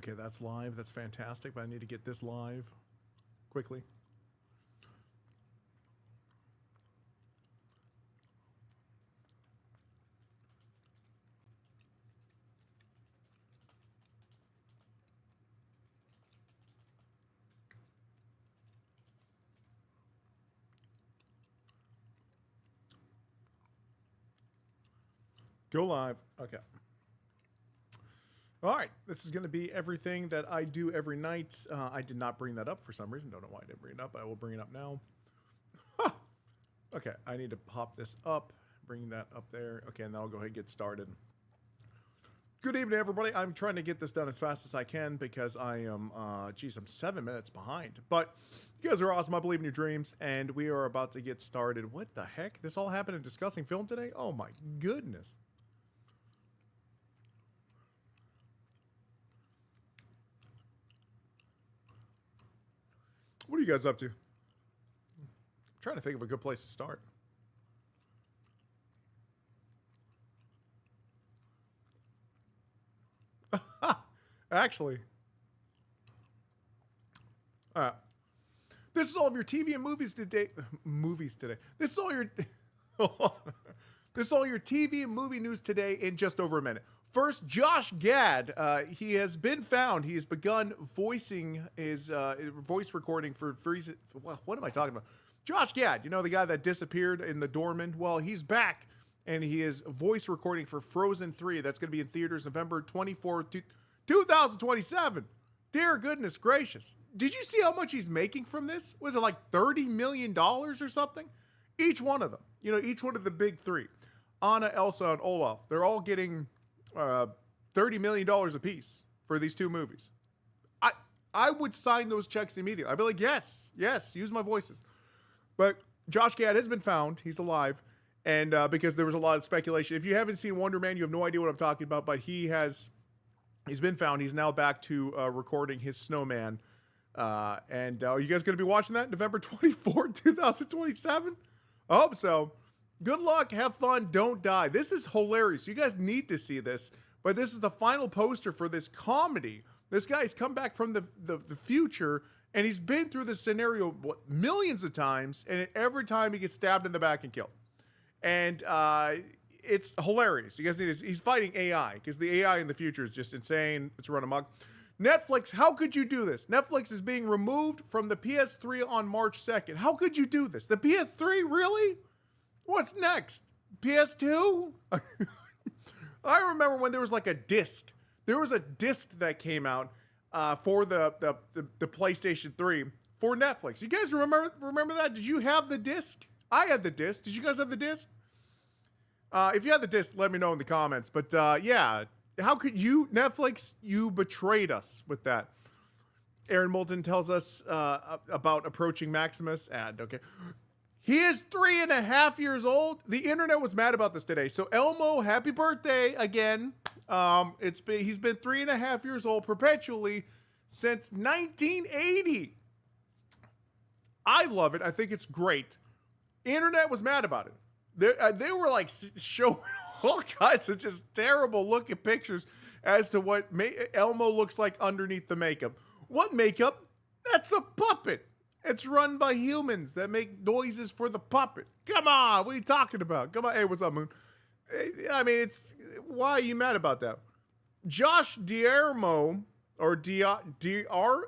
Okay, that's live. That's fantastic, but I need to get this live quickly. Go live. Okay. All right. This is going to be everything that I do every night. I did not bring that up for some reason. Don't know why I didn't bring it up. I will bring it up now. Okay. I need to pop this up. Bring that up there. Okay. And then I'll go ahead and get started. Good evening, everybody. I'm trying to get this done as fast as I can because I am, geez, I'm 7 minutes behind. But you guys are awesome. I believe in your dreams. And we are about to get started. What the heck? This all happened in Discussing Film today? Oh, my goodness. What are you guys up to? I'm trying to think of a good place to start. Actually, this is all of your TV and movies today. This is all your this is all your TV and movie news today in just over a minute. First, Josh Gad. He has been found. He has begun voicing his voice recording for Freeze. What am I talking about? Josh Gad, you know, the guy that disappeared in The Doorman. Well, he's back, and he is voice recording for Frozen 3. That's going to be in theaters November 24th, 2027. Dear goodness gracious. Did you see how much he's making from this? Was it like $30 million or something? Each one of them. You know, each one of the big three. Anna, Elsa, and Olaf. They're all getting $30 million a piece for these two movies. I would sign those checks immediately. I'd be like, yes, use my voices. But Josh Gad has been found. He's alive. And because there was a lot of speculation. If you haven't seen Wonder Man, you have no idea what I'm talking about. But he's been found. He's now back to recording his Snowman. And are you guys going to be watching that November 24th, 2027? I hope so. Good luck. Have fun. Don't die. This is hilarious. You guys need to see this. But this is the final poster for this comedy. This guy's come back from the future, and he's been through this scenario millions of times, and every time he gets stabbed in the back and killed. And it's hilarious. You guys need to, he's fighting AI, because the AI in the future is just insane. It's run amok. Netflix, how could you do this? Netflix is being removed from the PS3 on March 2nd. How could you do this? The PS3, really? What's next? PS2? I remember when there was like a disc. There was a disc that came out for the PlayStation 3 for Netflix. You guys remember that? Did you have the disc? I had the disc. Did you guys have the disc? If you had the disc, let me know in the comments. But yeah, how could you, Netflix, you betrayed us with that. Aaron Moulton tells us about approaching Maximus. And okay. He is 3.5 years old. The internet was mad about this today. So Elmo, happy birthday again. He's been 3.5 years old perpetually since 1980. I love it. I think it's great. Internet was mad about it. They were like showing all kinds of just terrible looking pictures as to what Elmo looks like underneath the makeup. What makeup? That's a puppet. It's run by humans that make noises for the puppet. Come on, what are you talking about? Come on, hey, what's up, Moon? I mean, why are you mad about that? Josh D'Amaro, or D'Amaro.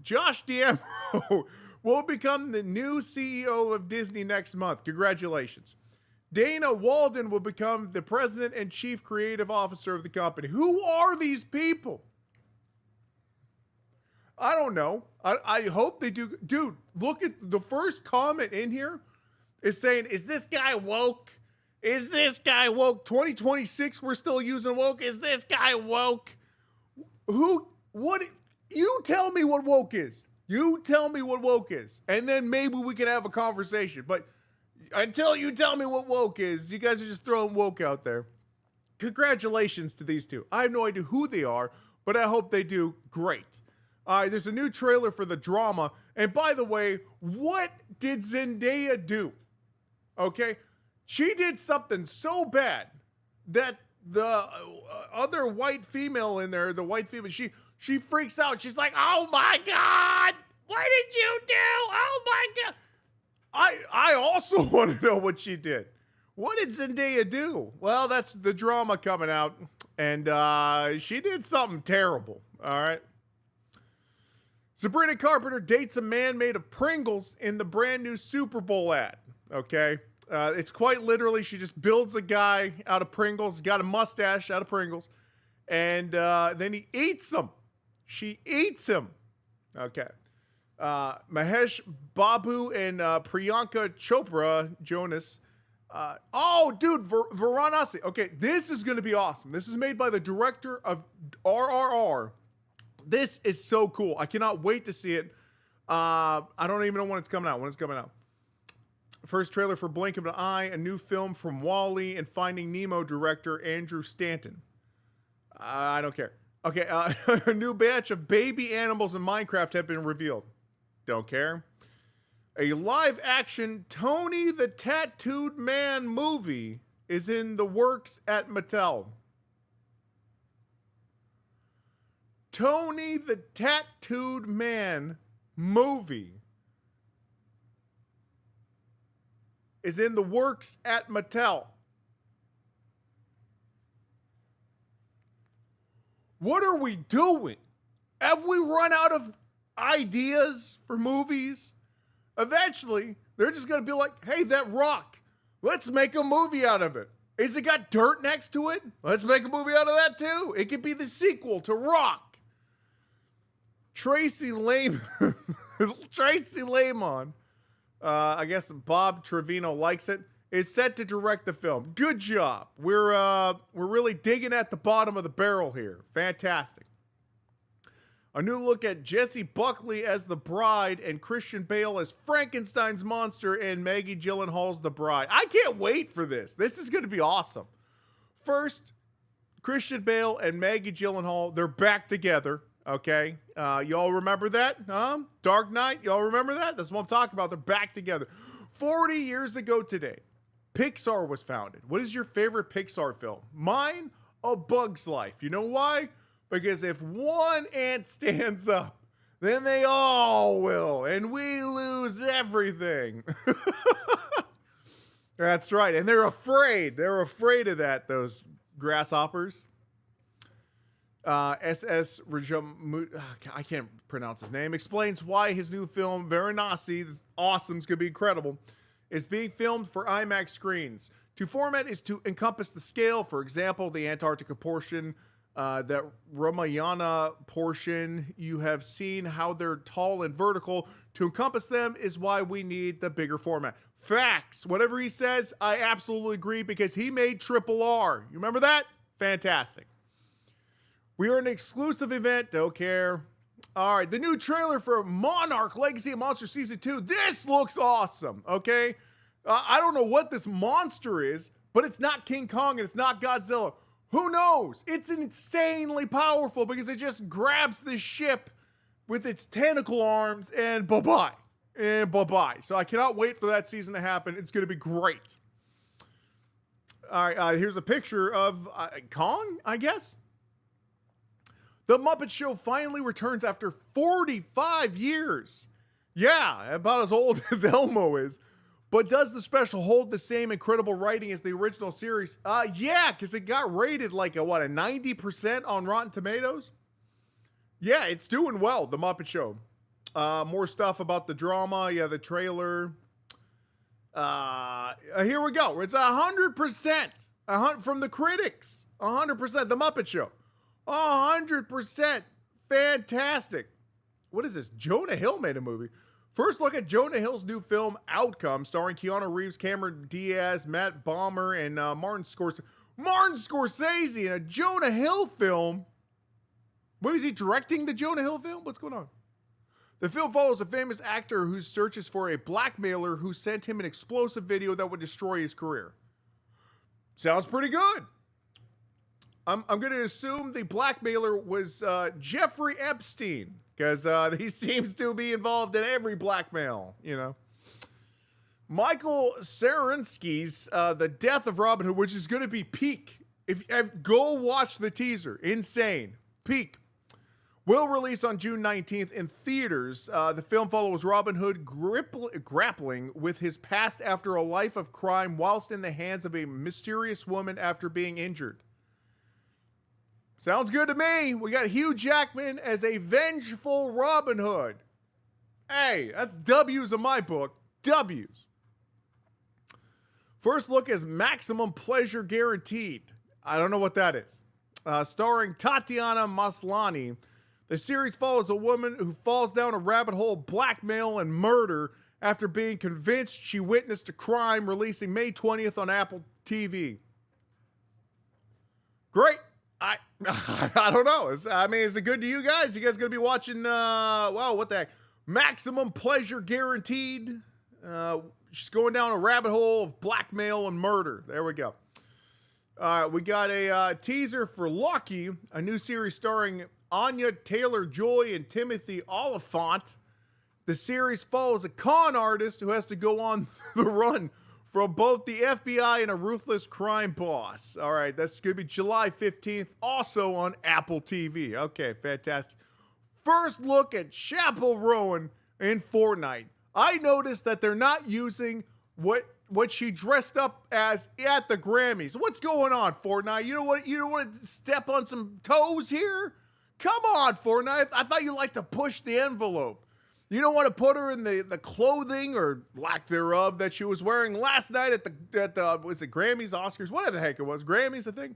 Josh D'Amaro will become the new CEO of Disney next month. Congratulations. Dana Walden will become the president and chief creative officer of the company. Who are these people? I don't know. I hope they do. Dude, look at the first comment in here is saying, is this guy woke? Is this guy woke? 2026, we're still using woke. Is this guy woke? You tell me what woke is. You tell me what woke is. And then maybe we can have a conversation. But until you tell me what woke is, you guys are just throwing woke out there. Congratulations to these two. I have no idea who they are, but I hope they do great. All right, there's a new trailer for the drama. And by the way, what did Zendaya do? Okay, she did something so bad that the other white female in there, the white female, she freaks out. She's like, "Oh my God, what did you do? Oh my God." I also want to know what she did. What did Zendaya do? Well, that's the drama coming out, and she did something terrible. All right. Sabrina Carpenter dates a man made of Pringles in the brand new Super Bowl ad. Okay. It's quite literally, she just builds a guy out of Pringles, got a mustache out of Pringles, and then he eats them. She eats him. Okay. Mahesh Babu and Priyanka Chopra Jonas. Varanasi. Okay, this is going to be awesome. This is made by the director of RRR. This is so cool. I cannot wait to see it. I don't even know when it's coming out. First trailer for Blink of an Eye, a new film from WALL-E and Finding Nemo director Andrew Stanton. I don't care. Okay, a new batch of baby animals in Minecraft have been revealed. Don't care. A live-action Tony the Tattooed Man movie is in the works at Mattel. Tony the Tattooed Man movie is in the works at Mattel. What are we doing? Have we run out of ideas for movies? Eventually, they're just going to be like, hey, that rock, let's make a movie out of it. Is it got dirt next to it? Let's make a movie out of that too. It could be the sequel to Rock. Tracy Lehman, I guess Bob Trevino likes it, is set to direct the film. Good job. We're really digging at the bottom of the barrel here. Fantastic. A new look at Jessie Buckley as the bride and Christian Bale as Frankenstein's monster and Maggie Gyllenhaal's the bride. I can't wait for this. This is going to be awesome. First, Christian Bale and Maggie Gyllenhaal, they're back together. Okay. Y'all remember that? Dark Knight. Y'all remember that? That's what I'm talking about. They're back together. 40 years ago today, Pixar was founded. What is your favorite Pixar film? Mine, A Bug's Life. You know why? Because if one ant stands up, then they all will, and we lose everything. That's right. And they're afraid. They're afraid of that, those grasshoppers. SS Rajam, I can't pronounce his name, explains why his new film, Varanasi, this awesome, it's going to be incredible, is being filmed for IMAX screens. To format is to encompass the scale, for example, the Antarctica portion, that Ramayana portion. You have seen how they're tall and vertical. To encompass them is why we need the bigger format. Facts. Whatever he says, I absolutely agree because he made Triple R. You remember that? Fantastic. We are an exclusive event. Don't care. All right. The new trailer for Monarch Legacy of Monsters Season 2. This looks awesome. Okay. I don't know what this monster is, but it's not King Kong and it's not Godzilla. Who knows? It's insanely powerful because it just grabs the ship with its tentacle arms and bye-bye. And bye-bye. So I cannot wait for that season to happen. It's going to be great. All right. Here's a picture of Kong, I guess. The Muppet Show finally returns after 45 years. Yeah, about as old as Elmo is. But does the special hold the same incredible writing as the original series? Yeah, because it got rated like a 90% on Rotten Tomatoes? Yeah, it's doing well, The Muppet Show. More stuff about the drama. Yeah, the trailer. Here we go. It's 100%. From the critics. 100%. The Muppet Show. 100%. Fantastic. What is this? Jonah Hill made a movie. First look at Jonah Hill's new film, Outcome, starring Keanu Reeves, Cameron Diaz, Matt Bomer, and Martin Scorsese. Martin Scorsese in a Jonah Hill film? What, is he directing the Jonah Hill film? What's going on? The film follows a famous actor who searches for a blackmailer who sent him an explosive video that would destroy his career. Sounds pretty good. I'm going to assume the blackmailer was Jeffrey Epstein, because he seems to be involved in every blackmail, you know. Michael Sarensky's The Death of Robin Hood, which is going to be peak If go watch the teaser. Insane. Peak. Will release on June 19th in theaters. The film follows Robin Hood grappling with his past after a life of crime whilst in the hands of a mysterious woman after being injured. Sounds good to me. We got Hugh Jackman as a vengeful Robin Hood. Hey, that's W's in my book. W's. First look is Maximum Pleasure Guaranteed. I don't know what that is. Starring Tatiana Maslany. The series follows a woman who falls down a rabbit hole of blackmail and murder after being convinced she witnessed a crime, releasing May 20th on Apple TV. Great. I don't know. Is it good to you guys? You guys going to be watching, what the heck? Maximum Pleasure Guaranteed. She's going down a rabbit hole of blackmail and murder. There we go. We got a teaser for Lucky, a new series starring Anya Taylor-Joy and Timothy Olyphant. The series follows a con artist who has to go on the run from both the FBI and a ruthless crime boss. All right, that's going to be July 15th, also on Apple TV. Okay, fantastic. First look at Chappell Rowan in Fortnite. I noticed that they're not using what she dressed up as at the Grammys. What's going on, Fortnite? You don't want to step on some toes here? Come on, Fortnite. I thought you liked to push the envelope. You don't want to put her in the clothing or lack thereof that she was wearing last night at the was it Grammys, Oscars, whatever the heck it was, Grammys, I think.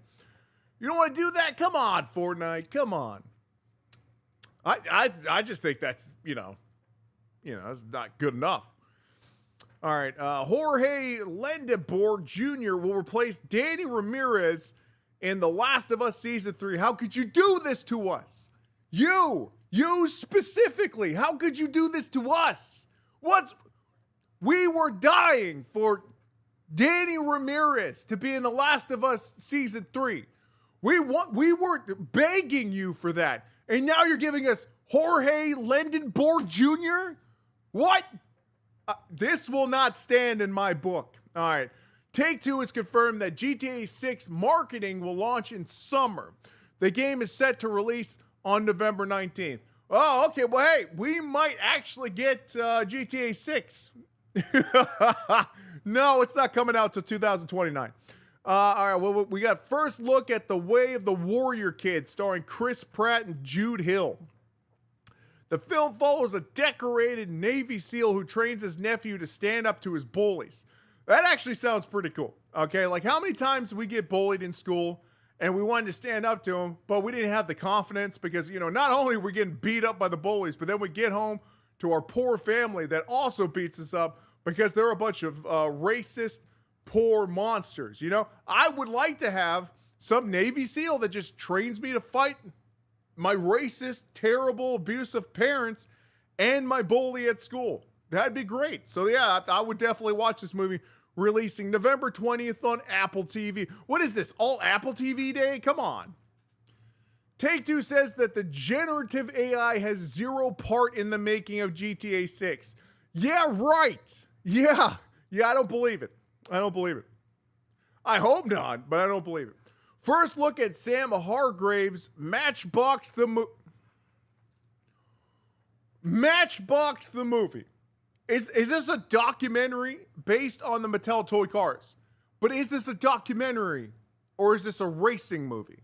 You don't want to do that? Come on, Fortnite. Come on. I just think that's that's not good enough. All right, Jorge Lendeborg Jr. will replace Danny Ramirez in The Last of Us Season 3. How could you do this to us? You specifically, how could you do this to us? We were dying for Danny Ramirez to be in The Last of Us Season 3. We were begging you for that. And now you're giving us Jorge Lendeborg Jr.? What? This will not stand in my book. All right. Take-Two has confirmed that GTA 6 marketing will launch in summer. The game is set to release on November 19th. Oh, okay. Well, hey, we might actually get GTA 6. No, it's not coming out till 2029. All right. Well, we got first look at The Way of the Warrior Kid, starring Chris Pratt and Jude Hill. The film follows a decorated Navy SEAL who trains his nephew to stand up to his bullies. That actually sounds pretty cool. Okay, like how many times we get bullied in school and we wanted to stand up to them, but we didn't have the confidence because, not only are we getting beat up by the bullies, but then we get home to our poor family that also beats us up because they're a bunch of racist, poor monsters. I would like to have some Navy SEAL that just trains me to fight my racist, terrible, abusive parents and my bully at school. That'd be great. So yeah, I would definitely watch this movie, releasing November 20th on Apple TV. What is this, all Apple TV day? Come on. Take-Two says that the generative AI has zero part in the making of GTA 6. Yeah, right. Yeah, I don't believe it. I hope not, but I don't believe it. First look at Sam Hargrave's Matchbox the movie. Is this a documentary based on the Mattel toy cars? But is this a documentary or is this a racing movie?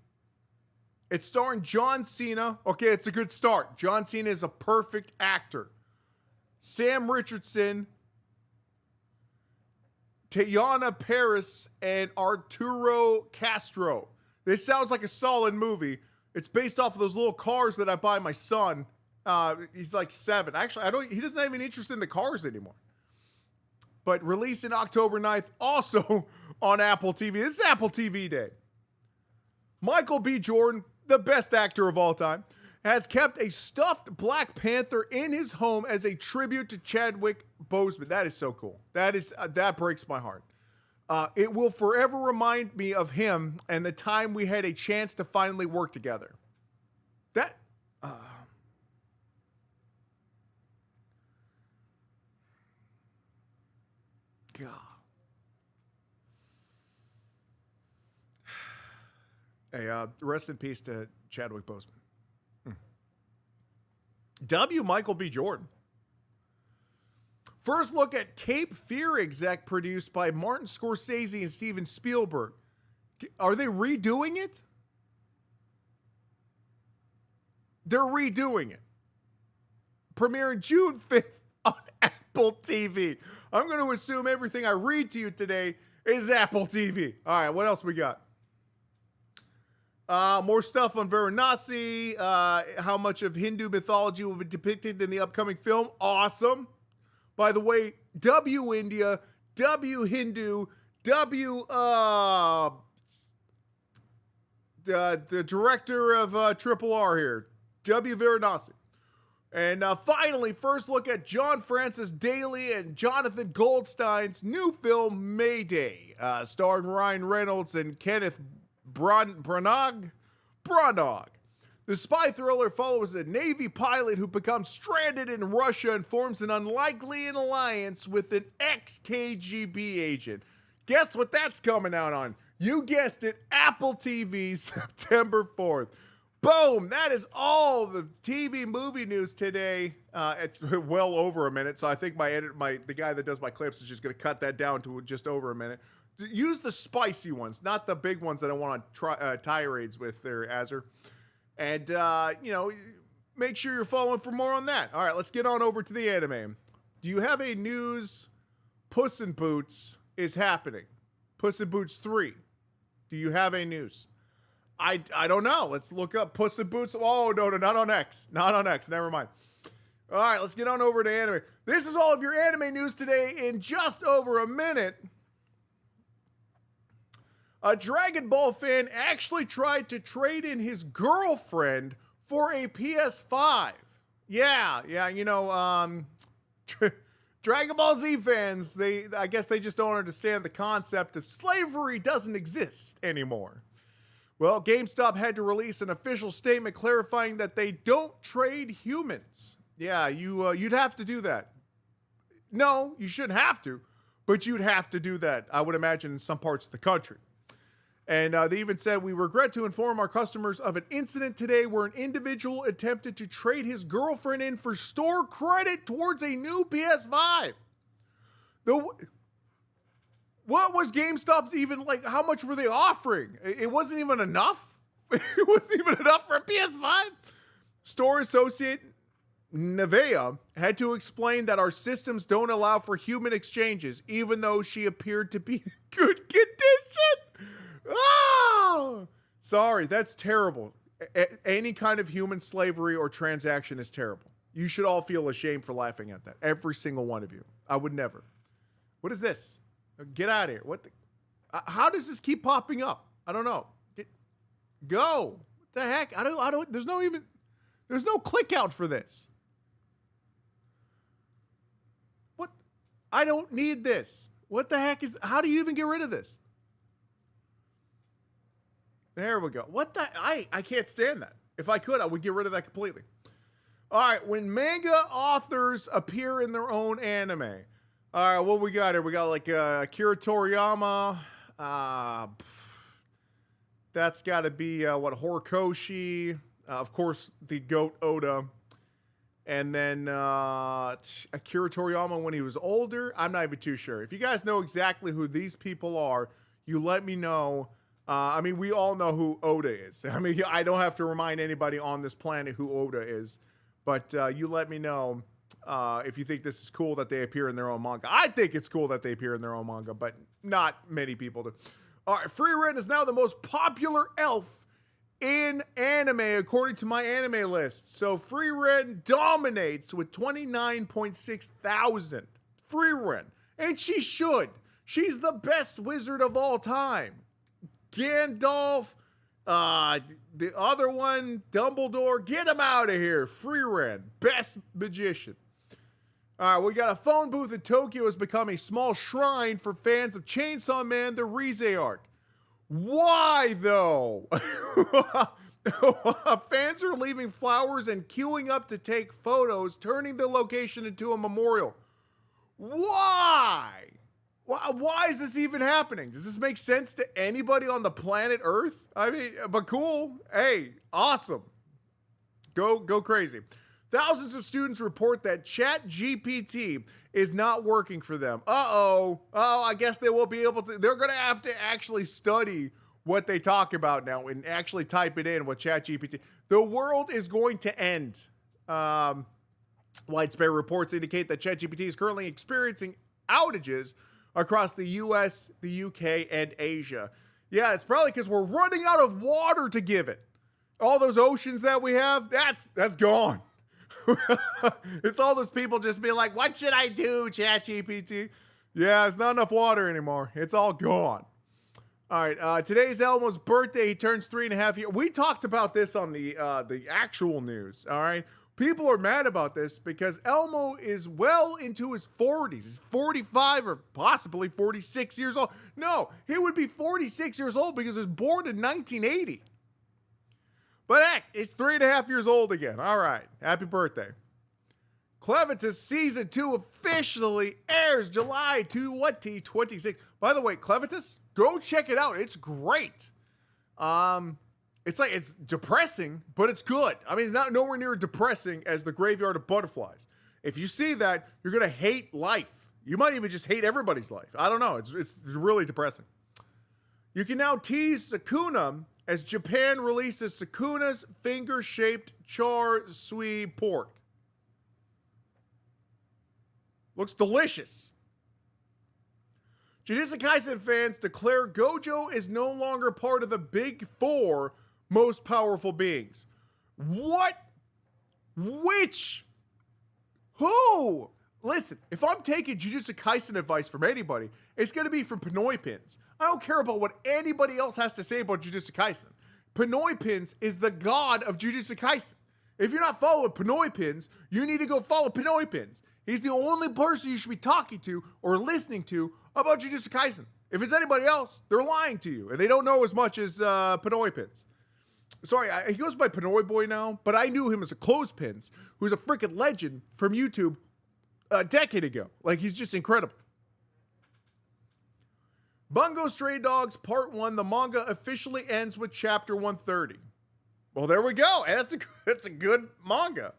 It's starring John Cena. Okay, it's a good start. John Cena is a perfect actor. Sam Richardson, Teyana Paris, and Arturo Castro. This sounds like a solid movie. It's based off of those little cars that I buy my son. He's like 7. Actually, he doesn't have any interest in the cars anymore. But released in October 9th, also on Apple TV. This is Apple TV Day. Michael B. Jordan, the best actor of all time, has kept a stuffed Black Panther in his home as a tribute to Chadwick Boseman. That is so cool. That breaks my heart. It will forever remind me of him and the time we had a chance to finally work together. God. Hey, rest in peace to Chadwick Boseman. W. Michael B. Jordan. First look at Cape Fear exec produced by Martin Scorsese and Steven Spielberg. Are they redoing it? They're redoing it. Premiering June 5th on Apple TV. I'm going to assume everything I read to you today is Apple TV. All right, what else we got? More stuff on Varanasi. How much of Hindu mythology will be depicted in the upcoming film. Awesome. By the way, W India, W Hindu, W the director of Triple R here, W Varanasi. And finally, first look at John Francis Daly and Jonathan Goldstein's new film, Mayday, starring Ryan Reynolds and Kenneth Branagh. The spy thriller follows a Navy pilot who becomes stranded in Russia and forms an unlikely alliance with an ex-KGB agent. Guess what that's coming out on? You guessed it, Apple TV, September 4th. Boom! That is all the TV movie news today. It's well over a minute, so I think the guy that does my clips is just going to cut that down to just over a minute. Use the spicy ones, not the big ones that I want on tirades with there, Azure. And, make sure you're following for more on that. All right, let's get on over to the anime. Do you have a news? Puss in Boots is happening. Puss in Boots 3. Do you have a news? I don't know. Let's look up Puss in Boots. Oh, no, not on X. Not on X. Never mind. All right, let's get on over to anime. This is all of your anime news today in just over a minute. A Dragon Ball fan actually tried to trade in his girlfriend for a PS5. Yeah, Dragon Ball Z fans, I guess they just don't understand the concept of slavery doesn't exist anymore. Well, GameStop had to release an official statement clarifying that they don't trade humans. Yeah, you'd have to do that. No, you shouldn't have to, but you'd have to do that, I would imagine, in some parts of the country. And they even said, we regret to inform our customers of an incident today where an individual attempted to trade his girlfriend in for store credit towards a new PS5. What was GameStop's even like? How much were they offering? It wasn't even enough. It wasn't even enough for a PS5. Store associate Nevea had to explain that our systems don't allow for human exchanges, even though she appeared to be in good condition. Oh, sorry, that's terrible. Any kind of human slavery or transaction is terrible. You should all feel ashamed for laughing at that. Every single one of you. I would never. What is this? Get out of here. What the? How does this keep popping up? I don't know. Go. What the heck? I don't. There's no click out for this. What? I don't need this. What the heck is? How do you even get rid of this? There we go. What the? I can't stand that. If I could, I would get rid of that completely. All right. When manga authors appear in their own anime. All right. What we got here? We got like Akira Toriyama. That's got to be Horikoshi. Of course, the GOAT Oda. And then Akira Toriyama when he was older. I'm not even too sure. If you guys know exactly who these people are, you let me know. We all know who Oda is. I don't have to remind anybody on this planet who Oda is. But you let me know if you think this is cool that they appear in their own manga. I think it's cool that they appear in their own manga, but not many people do. All right, Frieren is now the most popular elf in anime, according to my anime list. So Frieren dominates with 29.6 thousand. Frieren. And she should. She's the best wizard of all time. Gandalf, the other one, Dumbledore, get him out of here. Frieren, best magician. All right, we got a phone booth in Tokyo has become a small shrine for fans of Chainsaw Man, the Rize arc. Why, though? Fans are leaving flowers and queuing up to take photos, turning the location into a memorial. Why? Why is this even happening? Does this make sense to anybody on the planet Earth? I mean, but cool. Hey, awesome. Go crazy. Thousands of students report that ChatGPT is not working for them. Oh, I guess they will be able to. They're going to have to actually study what they talk about now and actually type it in with ChatGPT. The world is going to end. Widespread reports indicate that ChatGPT is currently experiencing outages across the US, the UK, and Asia. Yeah, it's probably because we're running out of water to give it. All those oceans that we have, that's gone. It's all those people just being like, what should I do, ChatGPT? Yeah, it's not enough water anymore. It's all gone. All right, today's Elmo's birthday. He turns 3.5 years. We talked about this on the actual news, all right? People are mad about this because Elmo is well into his 40s. He's 45 or possibly 46 years old. No, he would be 46 years old because he was born in 1980. But heck, it's 3.5 years old again. All right, happy birthday. Clevitus Season 2 officially airs July 2026. By the way, Clevitus, go check it out. It's great. It's depressing, but it's good. I mean, it's not nowhere near depressing as The Graveyard of Butterflies. If you see that, you're going to hate life. You might even just hate everybody's life. I don't know. It's really depressing. You can now tease Sakuna as Japan releases Sakuna's finger-shaped char siu pork. Looks delicious. Jujutsu Kaisen fans declare Gojo is no longer part of the Big Four most powerful beings. What? Which? Who? Listen, if I'm taking Jujutsu Kaisen advice from anybody, it's going to be from Pinoy Pins. I don't care about what anybody else has to say about Jujutsu Kaisen. Pinoy Pins is the god of Jujutsu Kaisen. If you're not following Pinoy Pins, you need to go follow Pinoy Pins. He's the only person you should be talking to or listening to about Jujutsu Kaisen. If it's anybody else, they're lying to you, and they don't know as much as Pinoy Pins. Sorry, he goes by Pinoy Boy now, but I knew him as a Clothespins, who's a freaking legend from YouTube a decade ago. Like, he's just incredible. Bungo Stray Dogs Part 1, the manga officially ends with Chapter 130. Well, there we go. And that's a good manga.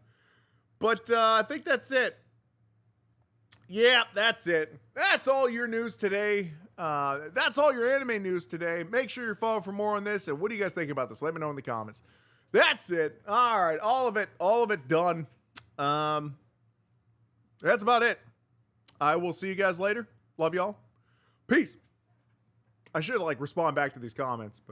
But I think that's it. Yeah, that's it. That's all your news today. That's all your anime news today. Make sure you're following for more on this. And what do you guys think about this? Let me know in the comments. That's it. All right, all of it done. That's about it. I will see you guys later. Love y'all. Peace. I should respond back to these comments, but